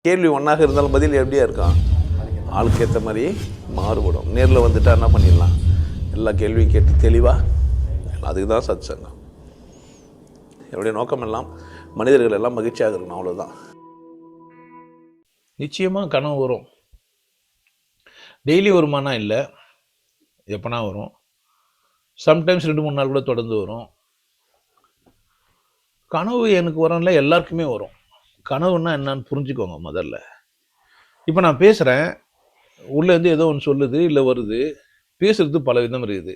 கேள்வி ஒன்றாக இருந்தாலும் பதில் எப்படியா இருக்கும், ஆளுக்கு ஏற்ற மாதிரி மாறுபடும். நேரில் வந்துட்டால் என்ன பண்ணிடலாம், எல்லா கேள்வியும் கேட்டு தெளிவாக. அதுக்கு தான் சத் சங்கம். என்னுடைய நோக்கம் எல்லாம் மனிதர்கள் எல்லாம் மகிழ்ச்சியாக இருக்கணும், அவ்வளோதான். நிச்சயமாக கனவு வரும். டெய்லி வருமானா இல்லை, எப்போனா வரும். சம்டைம்ஸ் 2-3 நாள் கூட தொடர்ந்து வரும். கனவு எனக்கு வரல, எல்லாருக்குமே வரும். கனவுன்னா என்னன்னு புரிஞ்சுக்கோங்க முதல்ல. இப்போ நான் பேசுகிறேன், உள்ளேருந்து ஏதோ ஒன்று சொல்லுது இல்லை வருது. பேசுறது பல விதம் இருக்குது.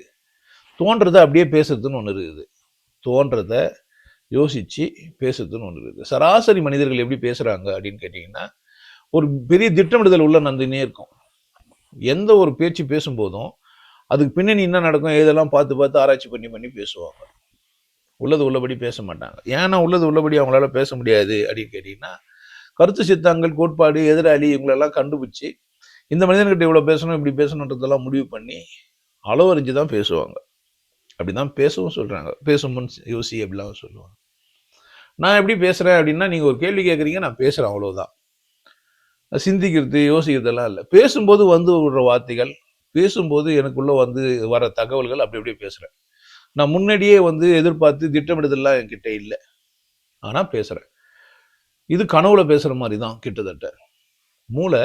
தோன்றதை அப்படியே பேசுறதுன்னு ஒன்று இருக்குது. தோன்றதை யோசித்து பேசுறதுன்னு ஒன்று இருக்குது. சராசரி மனிதர்கள் எப்படி பேசுகிறாங்க அப்படின்னு கேட்டிங்கன்னா, ஒரு பெரிய திட்டமிடுதல் உள்ள நந்தினே இருக்கும். எந்த ஒரு பேச்சு பேசும்போதும் அதுக்கு பின்னணி என்ன நடக்கும் இதெல்லாம் பார்த்து பார்த்து ஆராய்ச்சி பண்ணி பேசுவாங்க. உள்ளது உள்ளபடி பேச மாட்டாங்க. ஏன்னா உள்ளது உள்ளபடி அவங்களால பேச முடியாது அப்படின்னு கேட்டிங்கன்னா, கருத்து சித்தாங்கள், கோட்பாடு, எதிராளி இவங்களெல்லாம் கண்டுபிடிச்சி இந்த மனிதன்கிட்ட இவ்வளோ பேசணும் இப்படி பேசணுன்றதெல்லாம் முடிவு பண்ணி அளவறிஞ்சு தான் பேசுவாங்க. அப்படி தான் பேசவும் சொல்கிறாங்க. பேசுமுன்னு யோசி அப்படிலாம் சொல்லுவாங்க. நான் எப்படி பேசுகிறேன் அப்படின்னா, நீங்கள் ஒரு கேள்வி கேட்குறீங்க, நான் பேசுகிறேன், அவ்வளோதான். சிந்திக்கிறது யோசிக்கிறதெல்லாம் இல்லை. பேசும்போது வந்து விடுற வார்த்தைகள், பேசும்போது எனக்குள்ளே வந்து வர தகவல்கள் அப்படி அப்படியே பேசுகிறேன். நான் முன்னாடியே வந்து எதிர்பார்த்து திட்டமிடுதெல்லாம் என்கிட்ட இல்லை, ஆனால் பேசுகிறேன். இது கனவுல பேசுகிற மாதிரி தான் கிட்டத்தட்ட. மூளை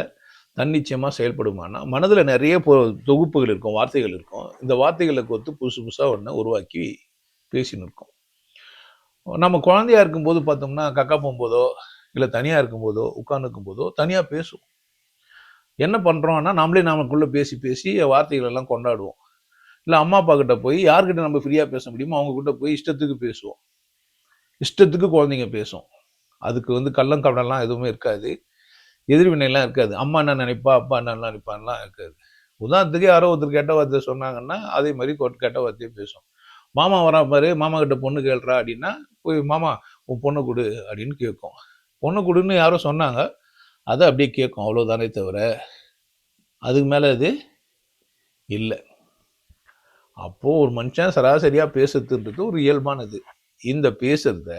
தன்னிச்சயமாக செயல்படுமானா, மனதில் நிறைய தொகுப்புகள் இருக்கும், வார்த்தைகள் இருக்கும். இந்த வார்த்தைகளை கொத்து புதுசு புதுசாக ஒன்று உருவாக்கி பேசின்னு இருக்கோம். நம்ம குழந்தையா இருக்கும்போது பார்த்தோம்னா, கக்கா போகும்போதோ இல்லை தனியாக இருக்கும்போதோ உட்கார்ந்துருக்கும் போதோ தனியாக பேசுவோம். என்ன பண்ணுறோம்னா, நாமளே நமக்குள்ளே பேசி பேசி வார்த்தைகள் எல்லாம் கொண்டாடுவோம். இல்லை அம்மா அப்பா கிட்ட போய் யார்கிட்ட நம்ம ஃப்ரீயாக பேச முடியுமோ அவங்கக்கிட்ட போய் இஷ்டத்துக்கு பேசுவோம். இஷ்டத்துக்கு குழந்தைங்க பேசும். அதுக்கு வந்து கள்ளங்கடலாம் எதுவுமே இருக்காது, எதிர்வினைலாம் இருக்காது. அம்மா என்ன நினைப்பா, அப்பா என்ன நினைப்பான்லாம் இருக்காது. உதாரணத்துக்கு யாரோ ஒருத்தர் கெட்ட வார்த்தை சொன்னாங்கன்னா அதே மாதிரி கெட்ட வார்த்தையே பேசும். மாமா வரா பாரு, மாமா கிட்ட பொண்ணு கேள்றா அப்படின்னா போய் மாமா உன் பொண்ணு கொடு அப்படின்னு கேட்கும். பொண்ணு கொடுன்னு யாரோ சொன்னாங்க, அதை அப்படியே கேட்கும், அவ்வளோதானே தவிர அதுக்கு மேலே அது இல்லை. அப்போது ஒரு மனுஷன் சராசரியாக பேசுறதுன்றது ஒரு இயல்பானது. இந்த பேசுறத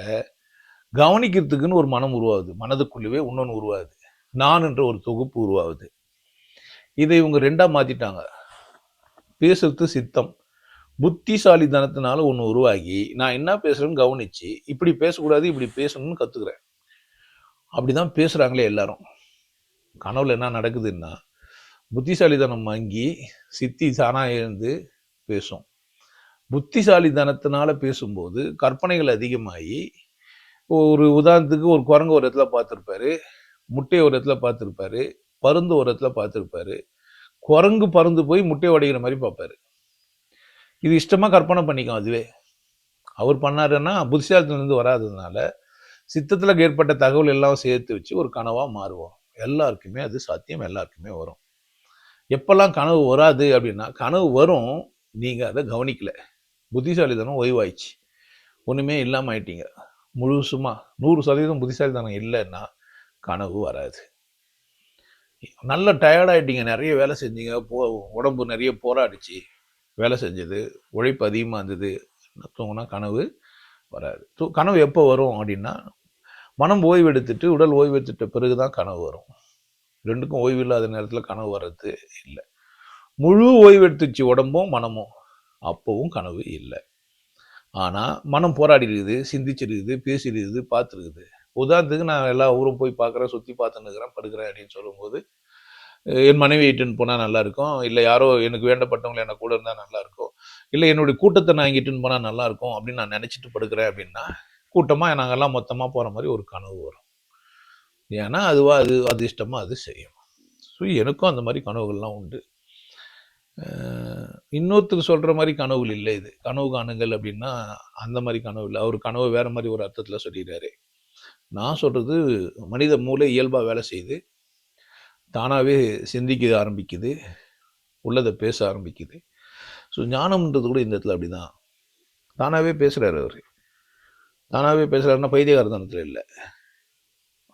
கவனிக்கிறதுக்குன்னு ஒரு மனம் உருவாகுது, மனதுக்குள்ளவே இன்னொன்று உருவாகுது, நான் என்ற ஒரு தொகுப்பு உருவாகுது. இதை இவங்க ரெண்டாக மாற்றிட்டாங்க. பேசுறது சித்தம், புத்திசாலித்தனத்தினால ஒன்று உருவாகி நான் என்ன பேசுகிறேன்னு கவனித்து இப்படி பேசக்கூடாது இப்படி பேசணும்னு கற்றுக்குறேன். அப்படி தான் பேசுகிறாங்களே எல்லாரும். கனவுல என்ன நடக்குதுன்னா, புத்திசாலித்தனம் வாங்கி சித்தி தானாக எழுந்து பேசும். புத்திசாலித்தனத்தினால பேசும்போது கற்பனைகள் அதிகமாகி, ஒரு உதாரணத்துக்கு ஒரு குரங்கு ஒரு இடத்துல பார்த்துருப்பாரு, முட்டையை ஒரு இடத்துல பார்த்துருப்பாரு, பருந்து ஒரு இடத்துல பார்த்துருப்பாரு. குரங்கு பறந்து போய் முட்டையை உடைக்கிற மாதிரி பார்ப்பாரு. இது இஷ்டமாக கற்பனை பண்ணிக்கும். அதுவே அவர் பண்ணாருன்னா புத்திசாலித்தனத்துலேருந்து வராததுனால சித்தத்தில் ஏற்பட்ட தகவல் எல்லாம் சேர்த்து வச்சு ஒரு கனவாக மாறுவோம். எல்லாருக்குமே அது சாத்தியம், எல்லாருக்குமே வரும். எப்பெல்லாம் கனவு வராது அப்படின்னா, கனவு வரும், நீங்கள் அதை கவனிக்கல, புத்திசாலித்தனம் ஓய்வாயிடுச்சு, ஒன்றுமே இல்லாமல் ஆயிட்டீங்க. முழுசுமா 100% புத்திசாலித்தனம் இல்லைன்னா கனவு வராது. நல்ல டயர்டாயிட்டீங்க, நிறைய வேலை செஞ்சீங்க, உடம்பு நிறைய போராடிச்சு, வேலை செஞ்சது, உழைப்பு அதிகமாக இருந்தது, தூங்கினா கனவு வராது. கனவு எப்போ வரும் அப்படின்னா, மனம் ஓய்வு எடுத்துட்டு உடல் ஓய்வு எடுத்துட்ட பிறகு தான் கனவு வரும். ரெண்டுக்கும் ஓய்வு இல்லாத நேரத்தில் கனவு வர்றது இல்லை. முழு ஓய்வு எடுத்துச்சு உடம்பும் மனமும், அப்போவும் கனவு இல்லை. ஆனால் மனம் போராடி இருக்குது, சிந்திச்சிருக்குது, பேசியிருக்குது, பார்த்துருக்குது. உதாரணத்துக்கு நான் எல்லா ஊரும் போய் பார்க்குறேன், சுற்றி பார்த்துன்னு இருக்கிறேன், படுக்கிறேன் அப்படின்னு சொல்லும்போது, என் மனைவி இட்டுன்னு போனால் நல்லாயிருக்கும், இல்லை யாரோ எனக்கு வேண்டப்பட்டவங்களை என்ன கூட இருந்தால் நல்லாயிருக்கும், இல்லை என்னுடைய கூட்டத்தை நான் இங்கிட்டுன்னு போனால் நல்லாயிருக்கும் அப்படின்னு நான் நினச்சிட்டு படுக்கிறேன் அப்படின்னா, கூட்டமாக நாங்கள்லாம் மொத்தமாக போகிற மாதிரி ஒரு கனவு வரும். ஏன்னா அது இஷ்டமாக அது செய்யும். ஸோ எனக்கும் அந்த மாதிரி கனவுகள்லாம் உண்டு. இன்னொருத்தர் சொல்கிற மாதிரி கனவுகள் இல்லை. இது கனவு காணுங்கள் அப்படின்னா அந்த மாதிரி கனவு இல்லை. அவர் கனவு வேறு மாதிரி ஒரு அர்த்தத்தில் சொல்லிடுறாரு. நான் சொல்கிறது, மனித மூளை இயல்பாக வேலை செய்யுது, தானாகவே சிந்திக்க ஆரம்பிக்குது, உள்ளதை பேச ஆரம்பிக்குது. ஸோ ஞானம்ன்றது கூட இந்த இடத்துல அப்படி தான். தானாகவே பேசுகிறாரு அவர். தானாகவே பேசுகிறாருன்னா பைத்தியகாரத்தனத்தில் இல்லை,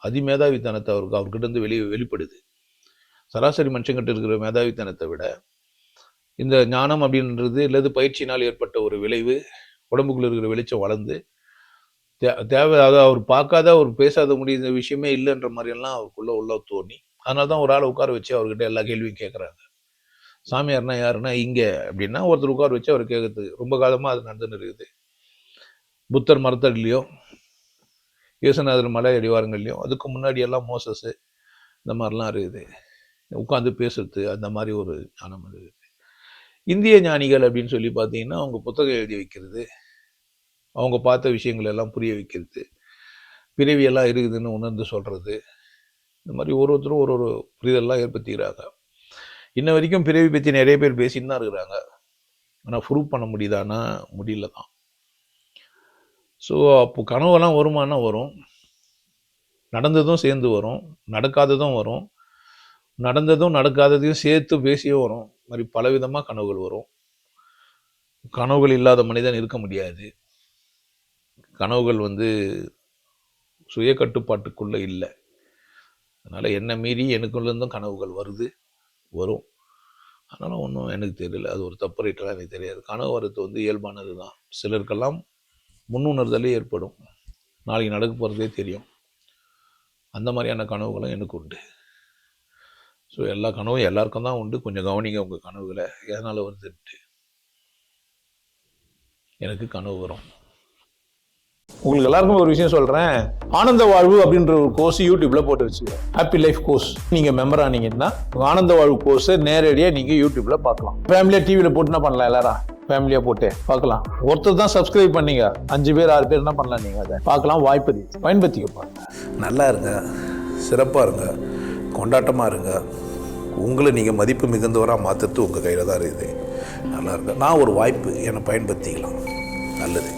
அதிமேதாவித்தனத்தை அவர்கிட்ட இருந்து வெளிப்படுது. சராசரி மனுஷங்கிட்ட இருக்கிற மேதாவித்தனத்தை விட இந்த ஞானம் அப்படின்றது இல்லது பயிற்சியினால் ஏற்பட்ட ஒரு விளைவு, உடம்புக்குள்ள இருக்கிற வெளிச்சம் வளர்ந்து தேவை, அதாவது அவர் பார்க்காத, அவர் பேசாத முடியுற விஷயமே இல்லைன்ற மாதிரியெல்லாம் அவருக்குள்ள உள்ள தோணி, அதனால தான் ஒரு ஆளை உட்கார வச்சு அவர்கிட்ட எல்லா கேள்வியும் கேட்குறாங்க. சாமியார்னா யாருன்னா இங்கே அப்படின்னா ஒருத்தர் உட்கார வச்சு அவர் கேட்குறது ரொம்ப காலமாக அது நடந்துன்னு இருக்குது. புத்தர் மரத்தடிலையோ, இயேசுநாதர் மலை அடிவாரங்கள்லையும், அதுக்கு முன்னாடி எல்லாம் மோசஸ் இந்த மாதிரிலாம் இருக்குது, உட்காந்து பேசுறது, அந்த மாதிரி ஒரு ஞானம் இருக்குது. இந்திய ஞானிகள் அப்படின்னு சொல்லி பார்த்தீங்கன்னா அவங்க புத்தகம் எழுதி வைக்கிறது, அவங்க பார்த்த விஷயங்கள் எல்லாம் புரிய வைக்கிறது, பிறவியெல்லாம் இருக்குதுன்னு உணர்ந்து சொல்கிறது, இந்த மாதிரி ஒருத்தரும் ஒரு ஒரு புரிதல்லாம் ஏற்படுத்திக்கிறாங்க. இன்ன வரைக்கும் பிறவி பற்றி நிறைய பேர் பேசின்னு தான் இருக்கிறாங்க. ஆனால் ப்ரூவ் பண்ண முடியுதானா? முடியல தான். ஸோ அப்போ கனவெல்லாம் வருமானா வரும், நடந்ததும் சேர்ந்து வரும், நடக்காததும் வரும், நடந்ததும் நடக்காததையும் சேர்த்து பேசியும் வரும். மாதிரி பலவிதமாக கனவுகள் வரும். கனவுகள் இல்லாத மனிதன் இருக்க முடியாது. கனவுகள் சுய கட்டுப்பாட்டுக்குள்ளே இல்லை. அதனால் என்னை மீறி எனக்குள்ளேருந்தும் கனவுகள் வருது, வரும். அதனால் ஒன்றும் எனக்கு தெரியல, அது ஒரு தப்பு ரைட்டெல்லாம் எனக்கு தெரியாது. கனவு வரது இயல்பானது தான். சிலருக்கெல்லாம் முன்னுணர்தலே ஏற்படும், நாளைக்கு நடக்க போகிறதே தெரியும். அந்த மாதிரியான கனவுகளும் எனக்கு உண்டு. ஸோ எல்லா கனவும் எல்லாருக்கும் தான் உண்டு. கொஞ்சம் கவனிங்க உங்கள் கனவுகளை, எதனால் வருதுன்ட்டு. எனக்கு கனவு வரும். உங்களுக்கு எல்லாருக்கும் ஒரு விஷயம் சொல்கிறேன், ஆனந்த வாழ்வு அப்படின்ற ஒரு கோர்ஸ் யூடியூப்பில் போட்டு வச்சுக்கிறேன். Happy life course. நீங்கள் மெம்பர் ஆனீங்கன்னா ஆனந்த வாழ்வு கோர்ஸை நேரடியாக நீங்கள் யூடியூப்பில் பார்க்கலாம். ஃபேமிலியாக டிவியில் போட்டு என்ன பண்ணலாம், எல்லாரும் ஃபேமிலியாக போட்டு பார்க்கலாம். ஒருத்தர் தான் சப்ஸ்கிரைப் பண்ணீங்க, 5 பேர் 6 பேர் என்ன பண்ணலாம், நீங்கள் அதை பார்க்கலாம். வாய்ப்பு பயன்படுத்திக்க. நல்லா இருங்க, சிறப்பாக இருங்க, கொண்டாட்டமாக இருங்க. உங்களை நீங்கள் மதிப்பு மிகுந்தவராக மாற்றுறது உங்கள் கையில் தான் இருக்குது. நல்லா இருங்க. நான் ஒரு வாய்ப்பு, என்னை பயன்படுத்திக்கலாம். நல்லது.